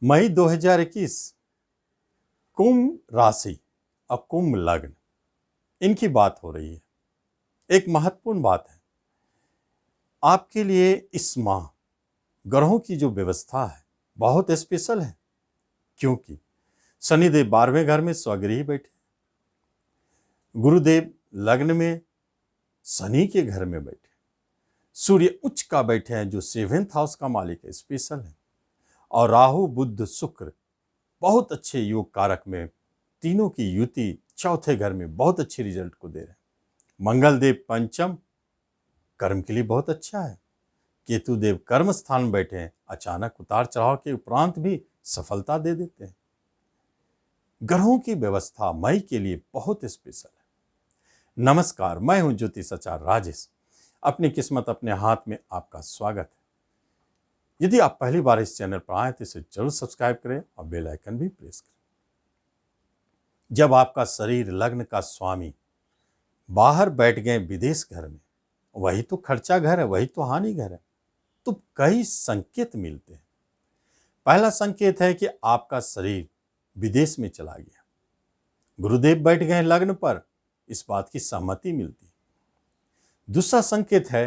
मई 2021 कुंभ राशि और कुंभ लग्न इनकी बात हो रही है। एक महत्वपूर्ण बात है आपके लिए। इस माह ग्रहों की जो व्यवस्था है बहुत स्पेशल है, क्योंकि शनिदेव 12वें घर में स्वगृही बैठे, गुरुदेव लग्न में शनि के घर में बैठे, सूर्य उच्च का बैठे हैं जो 7th हाउस का मालिक है, स्पेशल है। और राहु बुध शुक्र बहुत अच्छे योग कारक में, तीनों की युति चौथे घर में बहुत अच्छे रिजल्ट को दे रहे हैं। मंगल देव पंचम कर्म के लिए बहुत अच्छा है। केतु देव कर्म स्थान में बैठे हैं, अचानक उतार चढ़ाव के उपरांत भी सफलता दे देते हैं। ग्रहों की व्यवस्था मई के लिए बहुत स्पेशल है। नमस्कार, मैं हूं ज्योतिष आचार्य राजेश। अपनी किस्मत अपने हाथ में आपका स्वागत है। यदि आप पहली बार इस चैनल पर आए तो इसे जरूर सब्सक्राइब करें और बेल आइकन भी प्रेस करें। जब आपका शरीर लग्न का स्वामी बाहर बैठ गए विदेश घर में, वही तो खर्चा घर है, वही तो हानि घर है, तो कई संकेत मिलते हैं। पहला संकेत है कि आपका शरीर विदेश में चला गया। गुरुदेव बैठ गए लग्न पर, इस बात की सहमति मिलती है। दूसरा संकेत है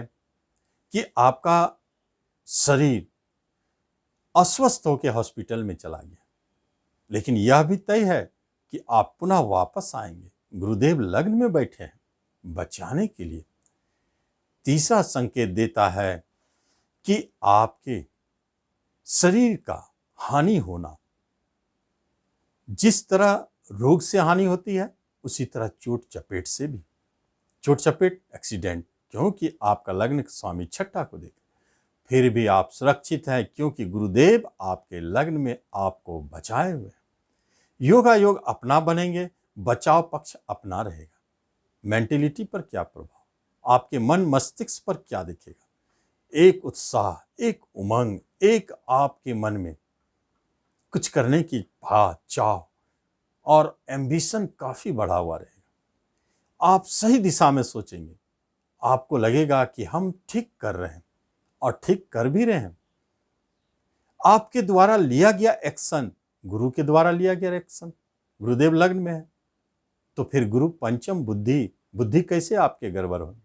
कि आपका शरीर अस्वस्थ होकर हॉस्पिटल में चला गया, लेकिन यह भी तय है कि आप पुनः वापस आएंगे। गुरुदेव लग्न में बैठे हैं बचाने के लिए। तीसरा संकेत देता है कि आपके शरीर का हानि होना, जिस तरह रोग से हानि होती है उसी तरह चोट चपेट से भी। चोट चपेट एक्सीडेंट, क्योंकि आपका लग्न स्वामी छठा को देख, फिर भी आप सुरक्षित हैं क्योंकि गुरुदेव आपके लग्न में आपको बचाए हुए हैं। योगा योग अपना बनेंगे, बचाव पक्ष अपना रहेगा। मेंटेलिटी पर क्या प्रभाव, आपके मन मस्तिष्क पर क्या दिखेगा? एक उत्साह, एक उमंग, एक आपके मन में कुछ करने की चाह और एम्बिशन काफी बढ़ा हुआ रहेगा। आप सही दिशा में सोचेंगे, आपको लगेगा कि हम ठीक कर रहे हैं और ठीक कर भी रहे हैं। आपके द्वारा लिया गया एक्शन, गुरु के द्वारा लिया गया एक्शन, गुरुदेव लग्न में है तो फिर गुरु पंचम बुद्धि कैसे आपके गड़बड़ हो?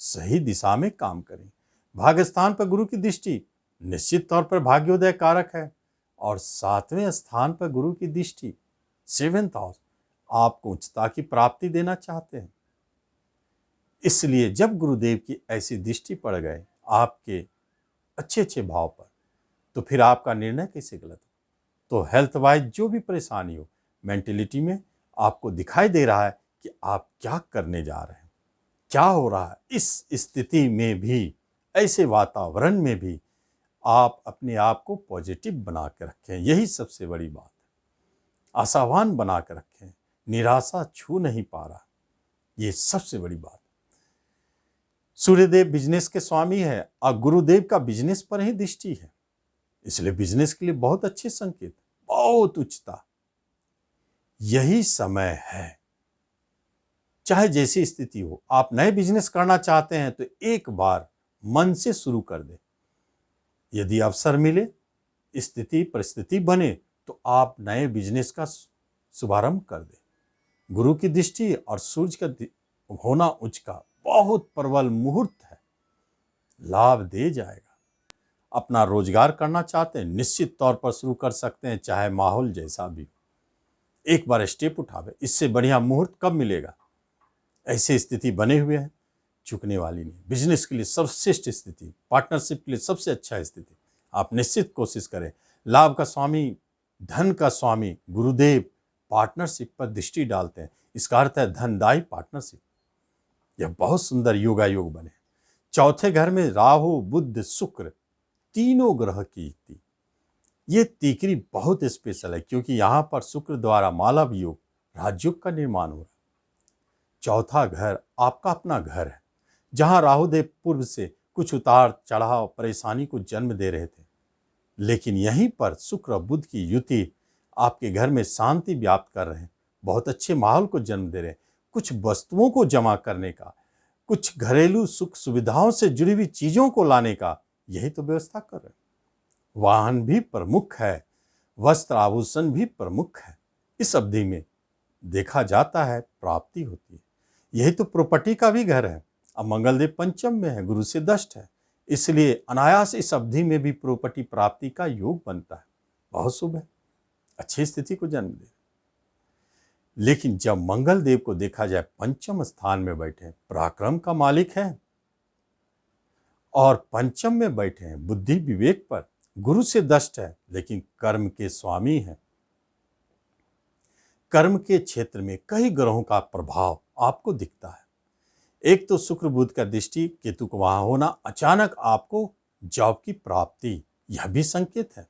सही दिशा में काम करें। भाग्यस्थान पर गुरु की दृष्टि निश्चित तौर पर भाग्योदय कारक है, और 7वें स्थान पर गुरु की दृष्टि 7th हाउस आपको उच्चता की प्राप्ति देना चाहते हैं। इसलिए जब गुरुदेव की ऐसी दृष्टि पड़ गए आपके अच्छे भाव पर, तो फिर आपका निर्णय कैसे गलत हो? तो हेल्थ वाइज जो भी परेशानी हो, मेंटेलिटी में आपको दिखाई दे रहा है कि आप क्या करने जा रहे हैं, क्या हो रहा है। इस स्थिति में भी, ऐसे वातावरण में भी आप अपने आप को पॉजिटिव बना के रखें, यही सबसे बड़ी बात है। आशावान बना के रखें, निराशा छू नहीं पा रहा, ये सबसे बड़ी बात। सूर्यदेव बिजनेस के स्वामी है और गुरुदेव का बिजनेस पर ही दृष्टि है, इसलिए बिजनेस के लिए बहुत अच्छे संकेत, बहुत उच्चता। यही समय है, चाहे जैसी स्थिति हो, आप नए बिजनेस करना चाहते हैं तो एक बार मन से शुरू कर दें। यदि अवसर मिले, स्थिति परिस्थिति बने, तो आप नए बिजनेस का शुभारंभ कर दें। गुरु की दृष्टि और सूर्य का होना उच्च का बहुत प्रबल मुहूर्त है, लाभ दे जाएगा। अपना रोजगार करना चाहते हैं, निश्चित तौर पर शुरू कर सकते हैं, चाहे माहौल जैसा भी हो। एक बार स्टेप उठावे, इससे बढ़िया मुहूर्त कब मिलेगा? ऐसी स्थिति बने हुए है, चुकने वाली नहीं। बिजनेस के लिए सर्वश्रेष्ठ स्थिति, पार्टनरशिप के लिए सबसे अच्छा स्थिति। आप निश्चित कोशिश करें। लाभ का स्वामी, धन का स्वामी गुरुदेव पार्टनरशिप पर दृष्टि डालते हैं, इसका अर्थ है धनदायी पार्टनरशिप। यह बहुत सुंदर योगा योग बने। चौथे घर में राहु बुध शुक्र तीनों ग्रह की युति, ये तीसरी बहुत स्पेशल है, क्योंकि यहां पर शुक्र द्वारा मालव योग, राजयोग का निर्माण हो रहा है। चौथा घर आपका अपना घर है, जहां राहुदेव पूर्व से कुछ उतार चढ़ाव परेशानी को जन्म दे रहे थे, लेकिन यहीं पर शुक्र बुध की युति आपके घर में शांति व्याप्त कर रहे हैं, बहुत अच्छे माहौल को जन्म दे रहे हैं। कुछ वस्तुओं को जमा करने का, कुछ घरेलू सुख सुविधाओं से जुड़ी हुई चीजों को लाने का, यही तो व्यवस्था कर रहे हैं। वाहन भी प्रमुख है, वस्त्र आभूषण भी प्रमुख है। इस अवधि में देखा जाता है प्राप्ति होती है। यही तो प्रॉपर्टी का भी घर है। अब मंगलदेव पंचम में है, गुरु से दष्ट है, इसलिए अनायास इस अवधि में भी प्रॉपर्टी प्राप्ति का योग बनता है। बहुत शुभ है, अच्छी स्थिति को जन्म दे। लेकिन जब मंगल देव को देखा जाए पंचम स्थान में बैठे, पराक्रम का मालिक है और पंचम में बैठे हैं, बुद्धि विवेक पर, गुरु से दष्ट है लेकिन कर्म के स्वामी है। कर्म के क्षेत्र में कई ग्रहों का प्रभाव आपको दिखता है। एक तो शुक्र बुध का दृष्टि, केतु को वहां होना, अचानक आपको जॉब की प्राप्ति, यह भी संकेत है।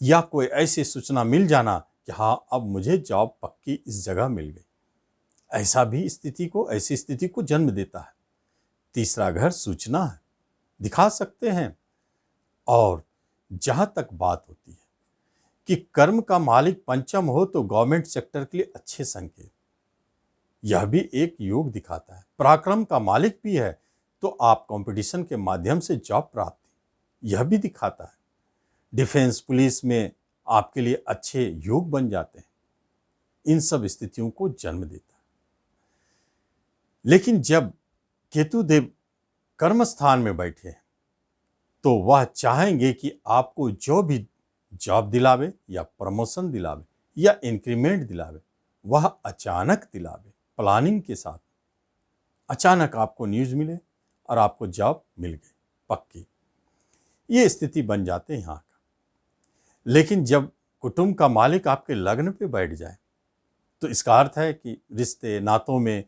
या कोई ऐसी सूचना मिल जाना कि हाँ अब मुझे जॉब पक्की इस जगह मिल गई, ऐसी स्थिति को जन्म देता है। तीसरा घर सूचना है, दिखा सकते हैं। और जहां तक बात होती है कि कर्म का मालिक पंचम हो तो गवर्नमेंट सेक्टर के लिए अच्छे संकेत, यह भी एक योग दिखाता है। पराक्रम का मालिक भी है तो आप कंपटीशन के माध्यम से जॉब प्राप्ति, यह भी दिखाता है। डिफेंस पुलिस में आपके लिए अच्छे योग बन जाते हैं, इन सब स्थितियों को जन्म देता है। लेकिन जब केतु देव कर्म स्थान में बैठे हैं तो वह चाहेंगे कि आपको जो भी जॉब दिलावे या प्रमोशन दिलावे या इंक्रीमेंट दिलावे, वह अचानक दिलावे, प्लानिंग के साथ। अचानक आपको न्यूज मिले और आपको जॉब मिल गई पक्की, ये स्थिति बन जाते हैं यहाँ का। लेकिन जब कुटुंब का मालिक आपके लग्न पे बैठ जाए तो इसका अर्थ है कि रिश्ते नातों में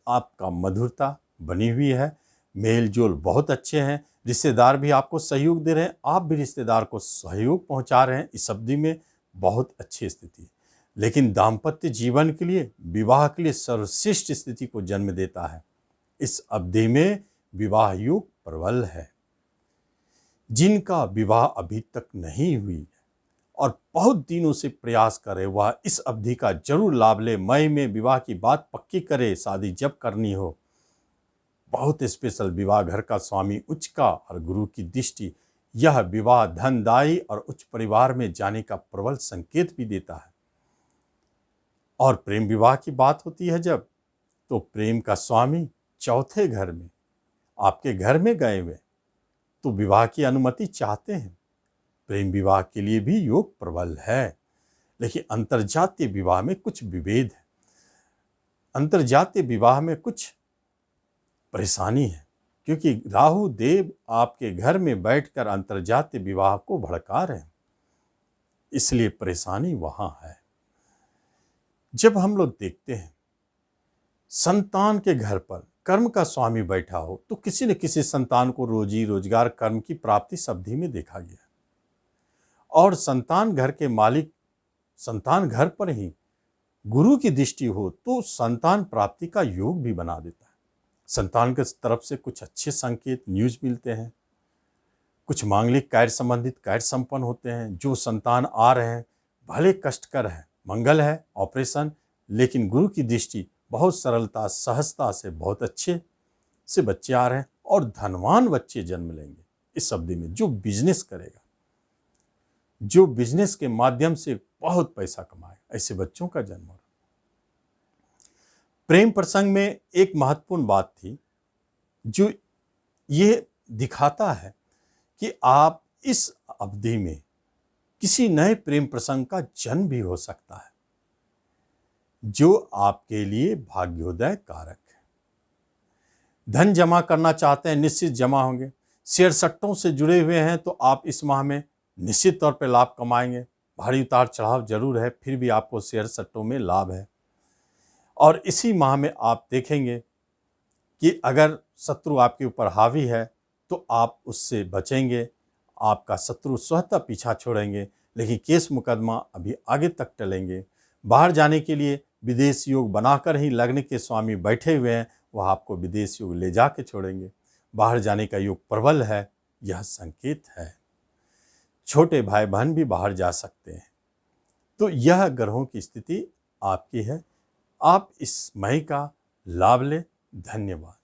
आपका मधुरता बनी हुई है, मेल जोल बहुत अच्छे हैं, रिश्तेदार भी आपको सहयोग दे रहे हैं, आप भी रिश्तेदार को सहयोग पहुंचा रहे हैं। इस अवधि में बहुत अच्छी स्थिति है। लेकिन दाम्पत्य जीवन के लिए, विवाह के लिए सर्वश्रेष्ठ स्थिति को जन्म देता है। इस अवधि में विवाह योग प्रबल है। जिनका विवाह अभी तक नहीं हुई और बहुत दिनों से प्रयास करे, वह इस अवधि का जरूर लाभ ले। मई में विवाह की बात पक्की करे, शादी जब करनी हो। बहुत स्पेशल विवाह, घर का स्वामी उच्च का और गुरु की दृष्टि, यह विवाह धनदायी और उच्च परिवार में जाने का प्रबल संकेत भी देता है। और प्रेम विवाह की बात होती है जब, तो प्रेम का स्वामी चौथे घर में, आपके घर में गए हुए तो विवाह की अनुमति चाहते हैं। प्रेम विवाह के लिए भी योग प्रबल है। लेकिन अंतर्जातीय विवाह में कुछ विभेद है, अंतर्जातीय विवाह में कुछ परेशानी है, क्योंकि राहु देव आपके घर में बैठकर अंतर्जातीय विवाह को भड़का रहे हैं, इसलिए परेशानी वहां है। जब हम लोग देखते हैं संतान के घर पर कर्म का स्वामी बैठा हो तो किसी न किसी संतान को रोजी रोजगार कर्म की प्राप्ति इस अवधि में देखा गया। और संतान घर के मालिक संतान घर पर ही गुरु की दृष्टि हो तो संतान प्राप्ति का योग भी बना देता है। संतान के तरफ से कुछ अच्छे संकेत न्यूज मिलते हैं, कुछ मांगलिक कार्य संबंधित कार्य संपन्न होते हैं। जो संतान आ रहे हैं भले कष्टकर है, मंगल है, ऑपरेशन, लेकिन गुरु की दृष्टि, बहुत सरलता सहजता से बहुत अच्छे से बच्चे आ रहे हैं और धनवान बच्चे जन्म लेंगे इस अवधि में। जो बिजनेस करेगा, जो बिजनेस के माध्यम से बहुत पैसा कमाए, ऐसे बच्चों का जन्म हो रहा। प्रेम प्रसंग में एक महत्वपूर्ण बात थी जो ये दिखाता है कि आप इस अवधि में किसी नए प्रेम प्रसंग का जन्म भी हो सकता है जो आपके लिए भाग्योदय कारक है। धन जमा करना चाहते हैं, निश्चित जमा होंगे। शेयर सट्टों से जुड़े हुए हैं तो आप इस माह में निश्चित तौर पे लाभ कमाएंगे। भारी उतार चढ़ाव जरूर है, फिर भी आपको शेयर सट्टों में लाभ है। और इसी माह में आप देखेंगे कि अगर शत्रु आपके ऊपर हावी है तो आप उससे बचेंगे, आपका शत्रु स्वतः पीछा छोड़ेंगे। लेकिन केस मुकदमा अभी आगे तक टलेंगे। बाहर जाने के लिए विदेश योग बनाकर ही लग्न के स्वामी बैठे हुए हैं, वह आपको विदेश योग ले जाके छोड़ेंगे। बाहर जाने का योग प्रबल है, यह संकेत है। छोटे भाई बहन भी बाहर जा सकते हैं। तो यह ग्रहों की स्थिति आपकी है। आप इस मई का लाभ लें। धन्यवाद।